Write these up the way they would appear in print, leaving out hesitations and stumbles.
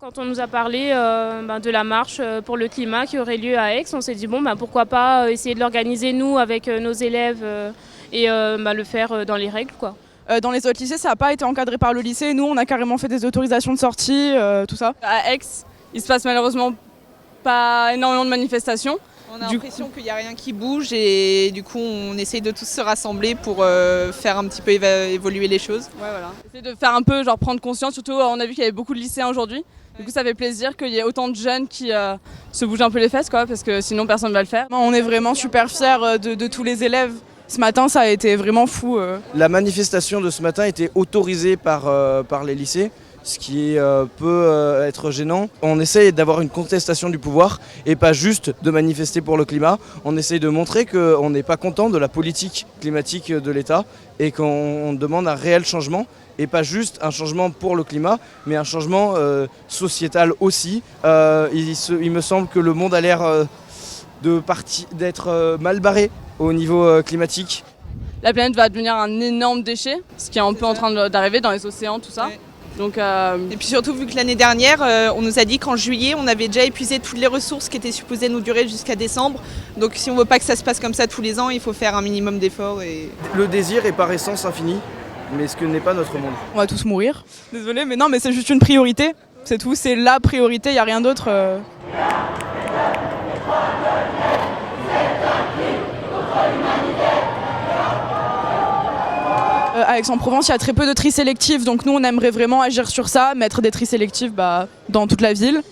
Quand on nous a parlé de la marche pour le climat qui aurait lieu à Aix, on s'est dit pourquoi pas essayer de l'organiser nous avec nos élèves et le faire dans les règles, quoi. Dans les autres lycées, ça n'a pas été encadré par le lycée. Nous, on a carrément fait des autorisations de sortie, tout ça. À Aix, il se passe malheureusement pas énormément de manifestations. On a l'impression qu'il n'y a rien qui bouge et du coup on essaye de tous se rassembler pour faire un petit peu évoluer les choses. Ouais, voilà. Essayer de faire un peu, prendre conscience, surtout on a vu qu'il y avait beaucoup de lycéens aujourd'hui. Du coup ça fait plaisir qu'il y ait autant de jeunes qui se bougent un peu les fesses, quoi, parce que sinon personne ne va le faire. On est vraiment super fiers de tous les élèves. Ce matin ça a été vraiment fou. La manifestation de ce matin était autorisée par les lycées. Ce qui peut être gênant. On essaye d'avoir une contestation du pouvoir et pas juste de manifester pour le climat. On essaye de montrer qu'on n'est pas content de la politique climatique de l'État et qu'on demande un réel changement et pas juste un changement pour le climat, mais un changement sociétal aussi. Il me semble que le monde a l'air d'être mal barré au niveau climatique. La planète va devenir un énorme déchet, ce qui est un peu en train d'arriver dans les océans, tout ça. Ouais. Donc, Et puis surtout vu que l'année dernière, on nous a dit qu'en juillet, on avait déjà épuisé toutes les ressources qui étaient supposées nous durer jusqu'à décembre. Donc si on veut pas que ça se passe comme ça tous les ans, il faut faire un minimum d'efforts. Le désir est par essence infini, mais ce que n'est pas notre monde. On va tous mourir. Désolée, mais non, mais c'est juste une priorité. C'est tout, c'est la priorité, il n'y a rien d'autre. À Aix-en-Provence, il y a très peu de tri sélectif, donc nous on aimerait vraiment agir sur ça, mettre des tri sélectifs dans toute la ville.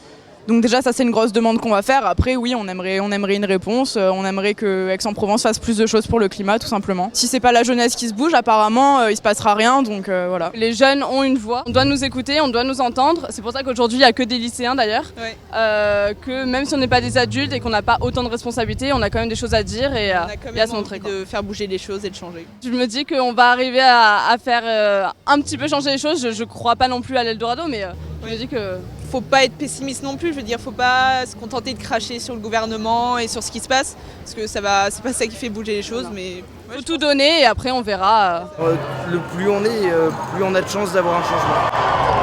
Donc déjà ça c'est une grosse demande qu'on va faire. Après oui, on aimerait une réponse, on aimerait que Aix-en-Provence fasse plus de choses pour le climat tout simplement. Si c'est pas la jeunesse qui se bouge, apparemment il se passera rien, donc voilà. Les jeunes ont une voix, on doit nous écouter, on doit nous entendre. C'est pour ça qu'aujourd'hui il n'y a que des lycéens d'ailleurs. Ouais. Que même si on n'est pas des adultes et qu'on n'a pas autant de responsabilités, on a quand même des choses à dire et à se montrer. De faire bouger les choses et de changer. Je me dis qu'on va arriver à faire un petit peu changer les choses. Je crois pas non plus à l'Eldorado, mais je me dis que... Faut pas être pessimiste non plus, je veux dire, faut pas se contenter de cracher sur le gouvernement et sur ce qui se passe, parce que c'est pas ça qui fait bouger les choses, mais... Faut tout donner et après on verra. Le plus on est, plus on a de chances d'avoir un changement.